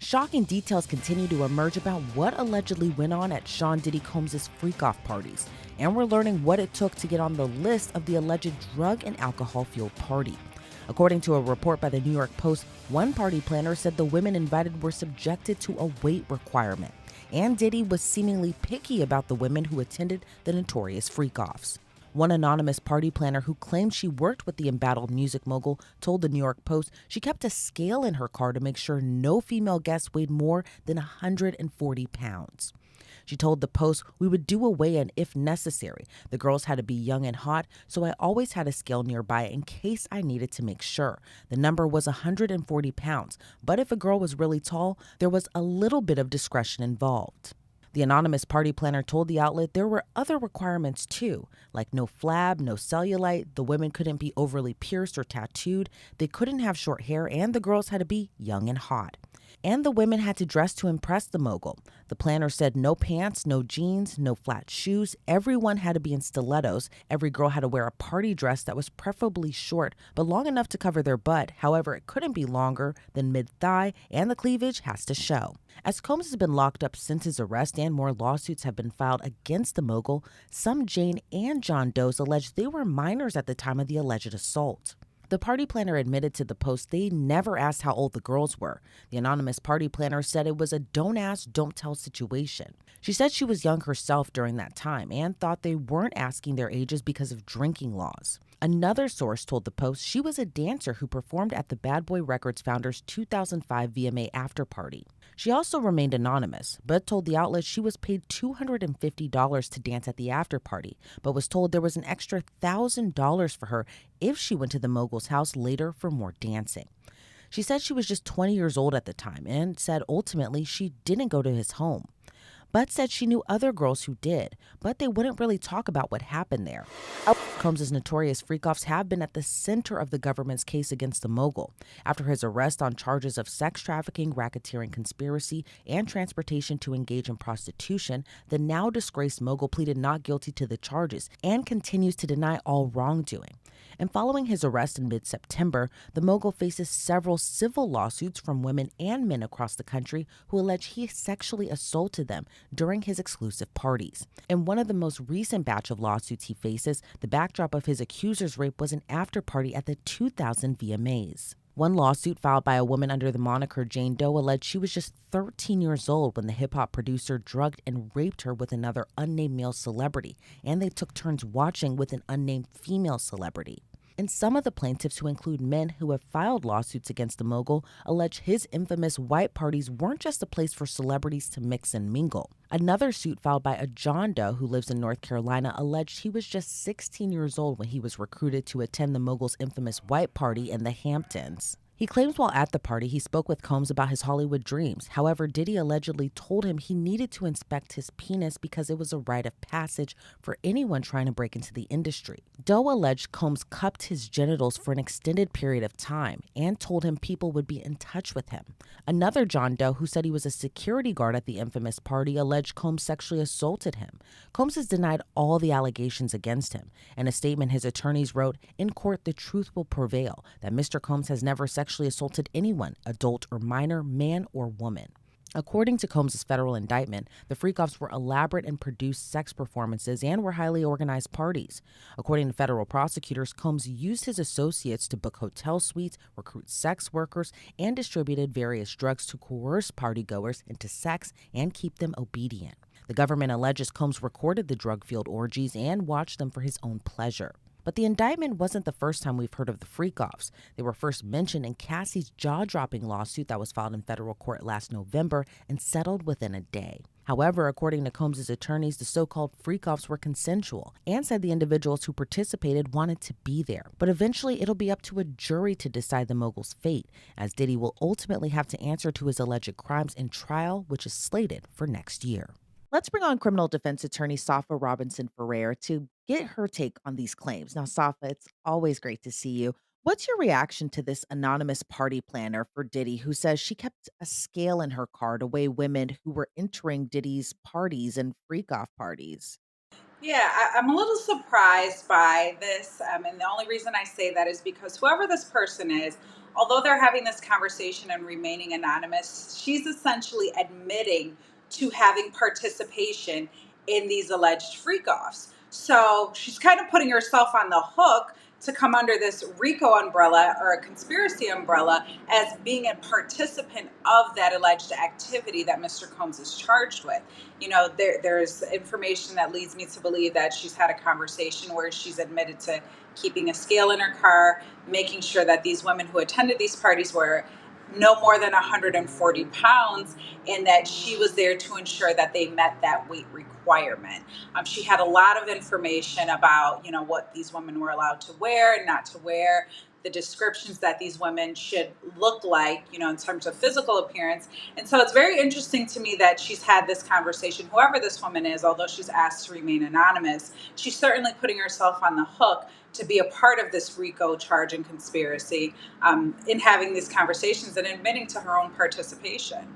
Shocking details continue to emerge about what allegedly went on at Sean Diddy Combs' freak-off parties, and we're learning what it took to get on the list of the alleged drug and alcohol-fueled party. According to a report by the New York Post, one party planner said the women invited were subjected to a weight requirement, and Diddy was seemingly picky about the women who attended the notorious freak-offs. One anonymous party planner who claimed she worked with the embattled music mogul told the New York Post she kept a scale in her car to make sure no female guests weighed more than 140 pounds. She told the Post, "We would do a weigh-in if necessary. The girls had to be young and hot, so I always had a scale nearby in case I needed to make sure. The number was 140 pounds, but if a girl was really tall, there was a little bit of discretion involved." The anonymous party planner told the outlet there were other requirements too, like no flab, no cellulite, the women couldn't be overly pierced or tattooed, they couldn't have short hair, and the girls had to be young and hot. And the women had to dress to impress the mogul. The planner said no pants, no jeans, no flat shoes. Everyone had to be in stilettos. Every girl had to wear a party dress that was preferably short, but long enough to cover their butt. However, it couldn't be longer than mid-thigh, and the cleavage has to show. As Combs has been locked up since his arrest and more lawsuits have been filed against the mogul, some Jane and John Does allege they were minors at the time of the alleged assault. The party planner admitted to the Post they never asked how old the girls were. The anonymous party planner said it was a don't ask, don't tell situation. She said she was young herself during that time and thought they weren't asking their ages because of drinking laws. Another source told the Post she was a dancer who performed at the Bad Boy Records founder's 2005 VMA after party. She also remained anonymous, but told the outlet she was paid $250 to dance at the after party, but was told there was an extra $1,000 for her if she went to the mogul's house later for more dancing. She said she was just 20 years old at the time and said ultimately she didn't go to his home, but said she knew other girls who did, but they wouldn't really talk about what happened there. Combs' notorious freak-offs have been at the center of the government's case against the mogul. After his arrest on charges of sex trafficking, racketeering conspiracy, and transportation to engage in prostitution, the now disgraced mogul pleaded not guilty to the charges and continues to deny all wrongdoing. And following his arrest in mid-September, the mogul faces several civil lawsuits from women and men across the country who allege he sexually assaulted them during his exclusive parties. In one of the most recent batch of lawsuits he faces, the backdrop of his accuser's rape was an after-party at the 2000 VMAs. One lawsuit filed by a woman under the moniker Jane Doe alleged she was just 13 years old when the hip-hop producer drugged and raped her with another unnamed male celebrity, and they took turns watching with an unnamed female celebrity. And some of the plaintiffs, who include men who have filed lawsuits against the mogul, allege his infamous white parties weren't just a place for celebrities to mix and mingle. Another suit filed by a John Doe who lives in North Carolina alleged he was just 16 years old when he was recruited to attend the mogul's infamous white party in the Hamptons. He claims while at the party he spoke with Combs about his Hollywood dreams. However, Diddy allegedly told him he needed to inspect his penis because it was a rite of passage for anyone trying to break into the industry. Doe alleged Combs cupped his genitals for an extended period of time and told him people would be in touch with him. Another John Doe, who said he was a security guard at the infamous party, alleged Combs sexually assaulted him. Combs has denied all the allegations against him. In a statement, his attorneys wrote, "In court, the truth will prevail, that Mr. Combs has never sexually assaulted anyone, adult or minor, man or woman." According to Combs' federal indictment, the freak-offs were elaborate and produced sex performances and were highly organized parties. According to federal prosecutors, Combs used his associates to book hotel suites, recruit sex workers, and distributed various drugs to coerce partygoers into sex and keep them obedient. The government alleges Combs recorded the drug-fueled orgies and watched them for his own pleasure. But the indictment wasn't the first time we've heard of the freak-offs. They were first mentioned in Cassie's jaw-dropping lawsuit that was filed in federal court last November and settled within a day. However, according to Combs' attorneys, the so-called freak-offs were consensual and said the individuals who participated wanted to be there. But eventually, it'll be up to a jury to decide the mogul's fate, as Diddy will ultimately have to answer to his alleged crimes in trial, which is slated for next year. Let's bring on criminal defense attorney Safa Robinson Ferrer to get her take on these claims. Now, Safa, it's always great to see you. What's your reaction to this anonymous party planner for Diddy who says she kept a scale in her car to weigh women who were entering Diddy's parties and freak off parties? Yeah, I'm a little surprised by this. And the only reason I say that is because whoever this person is although they're having this conversation and remaining anonymous, she's essentially admitting to having participation in these alleged freak offs. So she's kind of putting herself on the hook to come under this RICO umbrella or a conspiracy umbrella as being a participant of that alleged activity that Mr. Combs is charged with. There's information that leads me to believe that she's had a conversation where she's admitted to keeping a scale in her car, making sure that these women who attended these parties were no more than 140 pounds, and that she was there to ensure that they met that weight requirement. She had a lot of information about, what these women were allowed to wear and not to wear, the descriptions that these women should look like, in terms of physical appearance. And so it's very interesting to me that she's had this conversation, whoever this woman is, although she's asked to remain anonymous, she's certainly putting herself on the hook to be a part of this RICO charge and conspiracy, in having these conversations and admitting to her own participation.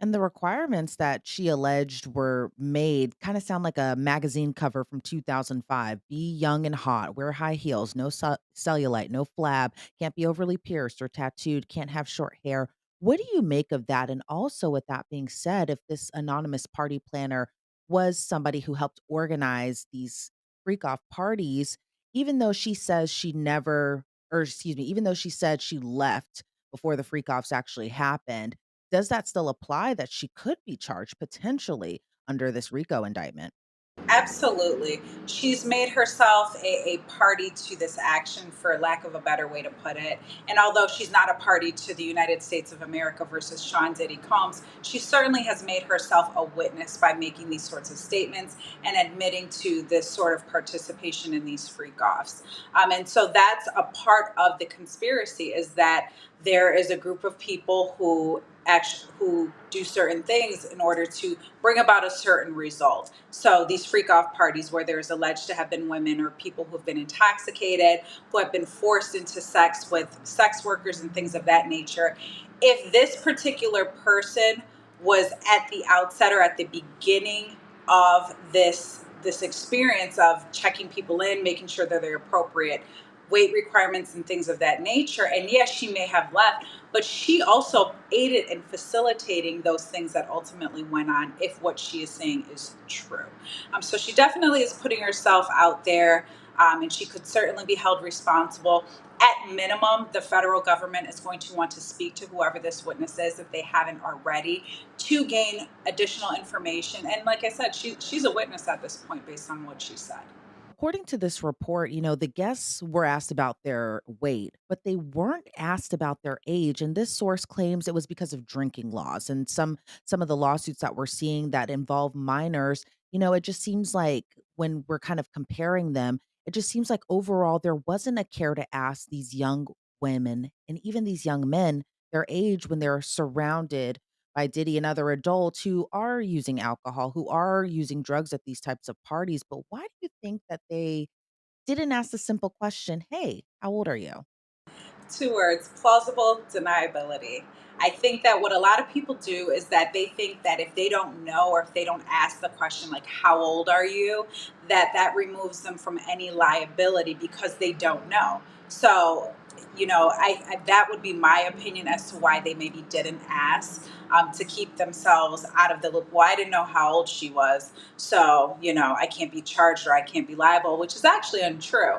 And the requirements that she alleged were made kind of sound like a magazine cover from 2005. Be young and hot, wear high heels, no cellulite, no flab, can't be overly pierced or tattooed, can't have short hair. What do you make of that? And also, with that being said, if this anonymous party planner was somebody who helped organize these freak off parties, even though she says she never, or excuse me, even though she said she left before the freak offs actually happened, does that still apply that she could be charged potentially under this RICO indictment? Absolutely. She's made herself a party to this action, for lack of a better way to put it. And although she's not a party to the United States of America versus Sean Diddy Combs, she certainly has made herself a witness by making these sorts of statements and admitting to this sort of participation in these freak offs. And so that's a part of the conspiracy, is that there is a group of people who do certain things in order to bring about a certain result. So these freak off parties where there's alleged to have been women or people who've been intoxicated, who have been forced into sex with sex workers and things of that nature. If this particular person was at the outset or at the beginning of this experience of checking people in, making sure that they're appropriate weight requirements and things of that nature. And yes, she may have left, but she also aided in facilitating those things that ultimately went on, if what she is saying is true. So she definitely is putting herself out there, and she could certainly be held responsible. At minimum, the federal government is going to want to speak to whoever this witness is, if they haven't already, to gain additional information. And like I said, she's a witness at this point based on what she said. According to this report, the guests were asked about their weight, but they weren't asked about their age. And this source claims it was because of drinking laws and some of the lawsuits that we're seeing that involve minors. It just seems like when we're kind of comparing them, it just seems like overall there wasn't a care to ask these young women and even these young men their age when they're surrounded by Diddy and other adults who are using alcohol, who are using drugs at these types of parties. But why do you think that they didn't ask the simple question, "Hey, how old are you?" Two words: plausible deniability. I think that what a lot of people do is that they think that if they don't know, or if they don't ask the question like how old are you, that removes them from any liability because they don't know. So, I that would be my opinion as to why they maybe didn't ask, to keep themselves out of the loop. Well, I didn't know how old she was, so I can't be charged or I can't be liable, which is actually untrue.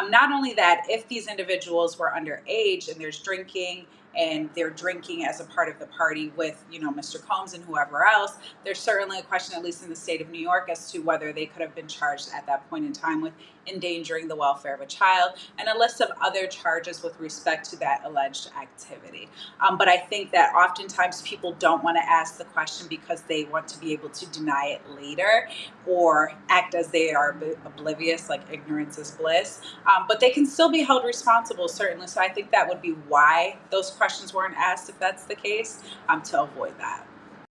Not only that, if these individuals were underage and there's drinking, and they're drinking as a part of the party with, Mr. Combs and whoever else, there's certainly a question, at least in the state of New York, as to whether they could have been charged at that point in time with endangering the welfare of a child, and a list of other charges with respect to that alleged activity. But I think that oftentimes people don't want to ask the question because they want to be able to deny it later, or act as they are oblivious, like ignorance is bliss. But they can still be held responsible, certainly. So I think that would be why those questions weren't asked, if that's the case, to avoid that.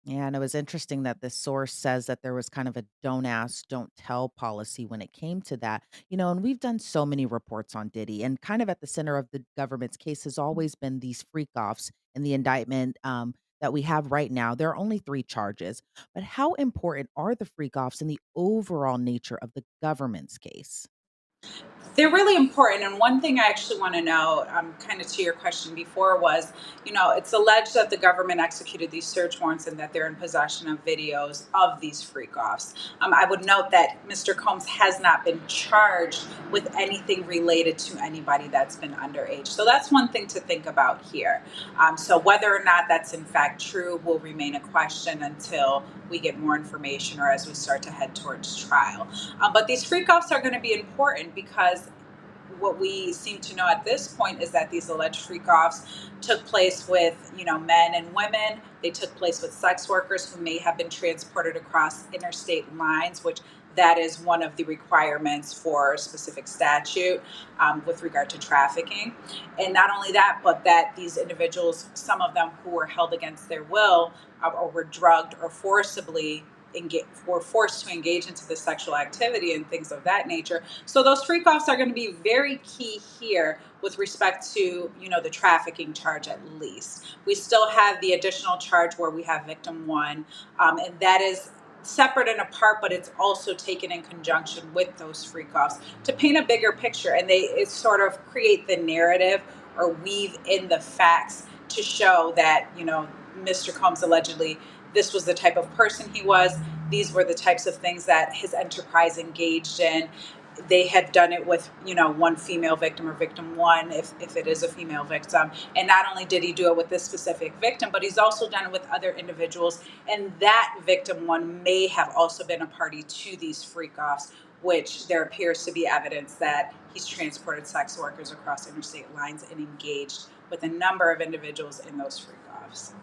Yeah, and it was interesting that this source says that there was kind of a don't ask, don't tell policy when it came to that. And we've done so many reports on Diddy, and kind of at the center of the government's case has always been these freak offs and the indictment that we have right now. There are only three charges, but how important are the freak offs in the overall nature of the government's case? They're really important. And one thing I actually want to know, kind of to your question before, was it's alleged that the government executed these search warrants and that they're in possession of videos of these freak offs. I would note that Mr. Combs has not been charged with anything related to anybody that's been underage. So that's one thing to think about here. So whether or not that's in fact true will remain a question until we get more information or as we start to head towards trial. But these freak offs are going to be important because what we seem to know at this point is that these alleged freak offs took place with men and women. They took place with sex workers who may have been transported across interstate lines, which that is one of the requirements for a specific statute with regard to trafficking. And not only that, but that these individuals, some of them who were held against their will or were drugged or forcibly were forced to engage into the sexual activity and things of that nature. So those freak offs are going to be very key here with respect to the trafficking charge. At least we still have the additional charge where we have victim one, and that is separate and apart, but it's also taken in conjunction with those freak offs to paint a bigger picture, and it sort of create the narrative or weave in the facts to show that Mr. Combs allegedly this was the type of person he was. These were the types of things that his enterprise engaged in. They had done it with, one female victim or victim one, if it is a female victim. And not only did he do it with this specific victim, but he's also done it with other individuals. And that victim one may have also been a party to these freak offs, which there appears to be evidence that he's transported sex workers across interstate lines and engaged with a number of individuals in those freak offs.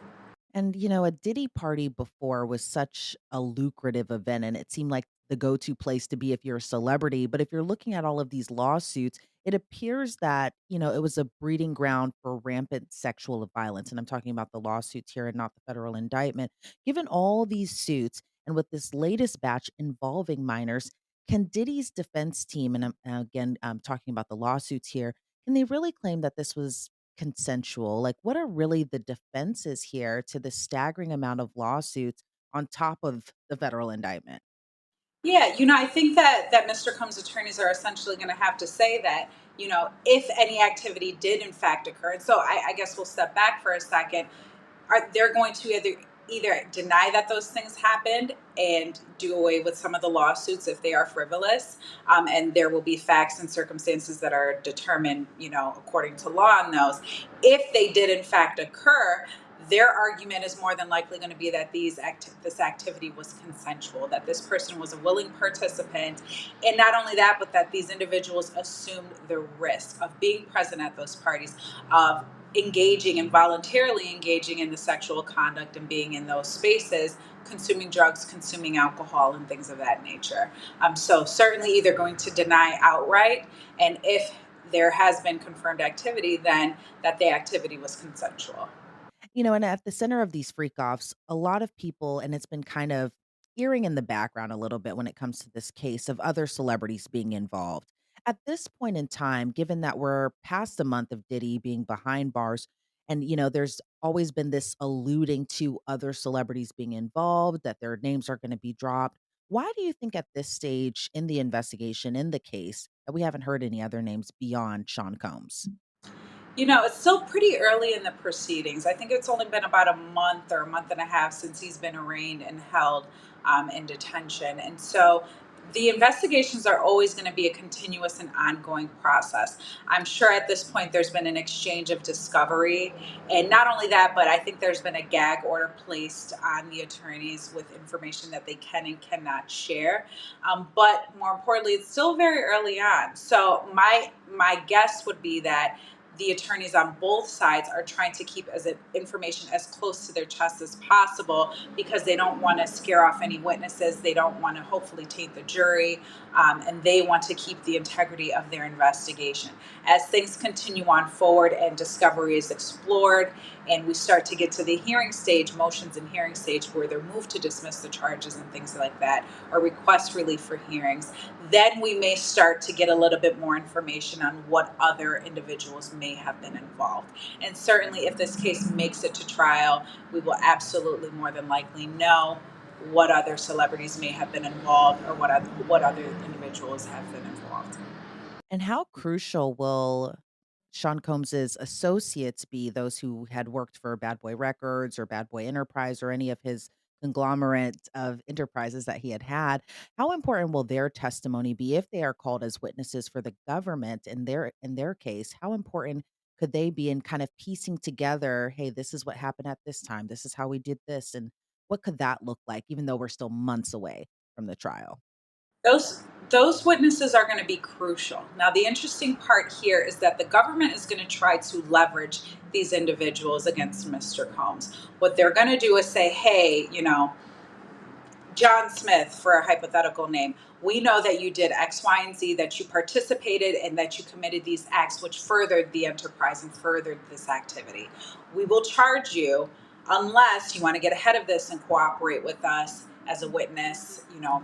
And, a Diddy party before was such a lucrative event, and it seemed like the go to place to be if you're a celebrity. But if you're looking at all of these lawsuits, it appears that, it was a breeding ground for rampant sexual violence. And I'm talking about the lawsuits here and not the federal indictment. Given all these suits, and with this latest batch involving minors, can Diddy's defense team, and again, I'm talking about the lawsuits here, can they really claim that this was consensual? Like, what are really the defenses here to the staggering amount of lawsuits on top of the federal indictment? Yeah, I think that Mr. Combs' attorneys are essentially going to have to say that, if any activity did in fact occur. And so I guess we'll step back for a second. Are they're going to either deny that those things happened and do away with some of the lawsuits if they are frivolous, and there will be facts and circumstances that are determined, according to law on those. If they did in fact occur, their argument is more than likely going to be that this activity was consensual, that this person was a willing participant, and not only that, but that these individuals assumed the risk of being present at those parties, of engaging and voluntarily engaging in the sexual conduct and being in those spaces, consuming drugs, consuming alcohol, and things of that nature. So certainly either going to deny outright, and if there has been confirmed activity, then that the activity was consensual. And at the center of these freak offs, a lot of people, and it's been kind of earing in the background a little bit when it comes to this case of other celebrities being involved. At this point in time, given that we're past a month of Diddy being behind bars, and there's always been this alluding to other celebrities being involved, that their names are going to be dropped. Why do you think at this stage in the investigation, in the case, that we haven't heard any other names beyond Sean Combs? It's still pretty early in the proceedings. I think it's only been about a month or a month and a half since he's been arraigned and held in detention. And so the investigations are always going to be a continuous and ongoing process. I'm sure at this point there's been an exchange of discovery. And not only that, but I think there's been a gag order placed on the attorneys with information that they can and cannot share. But more importantly, it's still very early on. So my guess would be that the attorneys on both sides are trying to keep information as close to their chest as possible because they don't want to scare off any witnesses. They don't want to hopefully taint the jury, and they want to keep the integrity of their investigation. As things continue on forward and discovery is explored, and we start to get to the hearing stage, motions and hearing stage, where they're moved to dismiss the charges and things like that, or request relief for hearings, then we may start to get a little bit more information on what other individuals may have been involved. And certainly, if this case makes it to trial, we will absolutely more than likely know what other celebrities may have been involved or what other individuals have been involved. And how crucial will Sean Combs's associates be, those who had worked for Bad Boy Records or Bad Boy Enterprise or any of his conglomerate of enterprises that he had had? How important will their testimony be if they are called as witnesses for the government in their case? How important could they be in kind of piecing together, hey, this is what happened at this time, this is how we did this, and what could that look like, even though we're still months away from the trial? Those those witnesses are going to be crucial. Now, the interesting part here is that the government is going to try to leverage these individuals against Mr. Combs. What they're going to do is say, "Hey, John Smith, for a hypothetical name, we know that you did X, Y, and Z, that you participated and that you committed these acts which furthered the enterprise and furthered this activity. We will charge you unless you want to get ahead of this and cooperate with us as a witness,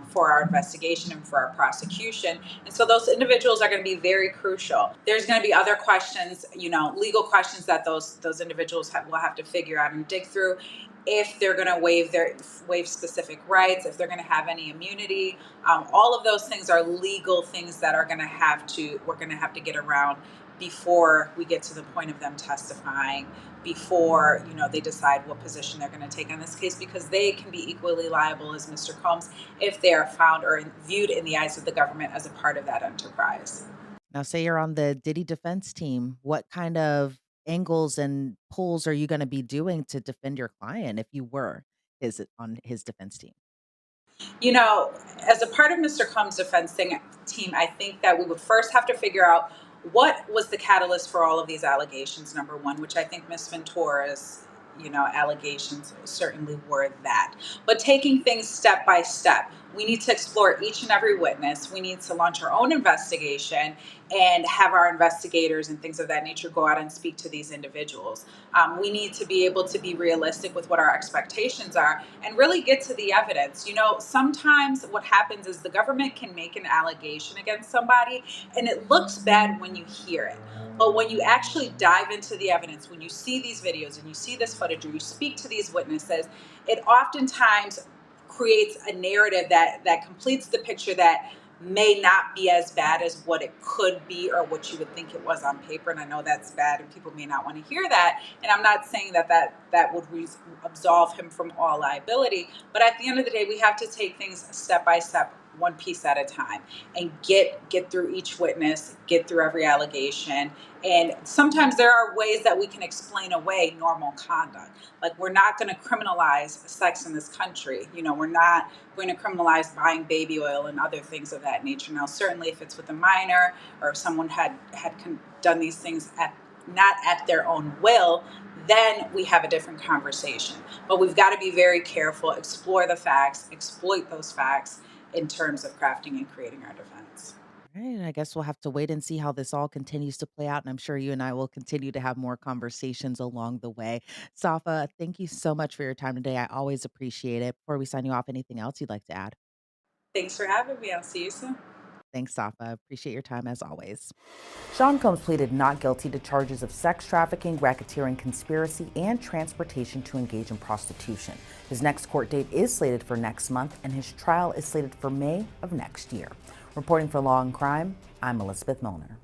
for our investigation and for our prosecution." And so those individuals are going to be very crucial. There's going to be other questions, legal questions that those individuals will have to figure out and dig through, if they're going to waive specific rights, if they're going to have any immunity. All of those things are legal things that we're going to have to get around before we get to the point of them testifying, before they decide what position they're going to take on this case, because they can be equally liable as Mr. Combs if they are found or viewed in the eyes of the government as a part of that enterprise. Now, say you're on the Diddy defense team, what kind of angles and pulls are you gonna be doing to defend your client if you were on his defense team? You know, as a part of Mr. Combs' team, I think that we would first have to figure out what was the catalyst for all of these allegations, number one, which I think Miss Ventura's, allegations certainly were that. But taking things step by step, we need to explore each and every witness. We need to launch our own investigation and have our investigators and things of that nature go out and speak to these individuals. We need to be able to be realistic with what our expectations are and really get to the evidence. Sometimes what happens is the government can make an allegation against somebody and it looks bad when you hear it. But when you actually dive into the evidence, when you see these videos and you see this footage or you speak to these witnesses, it oftentimes creates a narrative that completes the picture that may not be as bad as what it could be or what you would think it was on paper. And I know that's bad and people may not want to hear that. And I'm not saying that would absolve him from all liability. But at the end of the day, we have to take things step by step, one piece at a time, and get through each witness, get through every allegation. And sometimes there are ways that we can explain away normal conduct. Like, we're not going to criminalize sex in this country. We're not going to criminalize buying baby oil and other things of that nature. Now, certainly if it's with a minor or if someone had done these things not at their own will, then we have a different conversation. But we've got to be very careful, explore the facts, exploit those facts in terms of crafting and creating our defense. Right. I guess we'll have to wait and see how this all continues to play out. And I'm sure you and I will continue to have more conversations along the way. Safa, thank you so much for your time today. I always appreciate it. Before we sign you off, anything else you'd like to add? Thanks for having me. I'll see you soon. Thanks, Safa. Appreciate your time as always. Sean Combs pleaded not guilty to charges of sex trafficking, racketeering, conspiracy, and transportation to engage in prostitution. His next court date is slated for next month, and his trial is slated for May of next year. Reporting for Law and Crime, I'm Elizabeth Milner.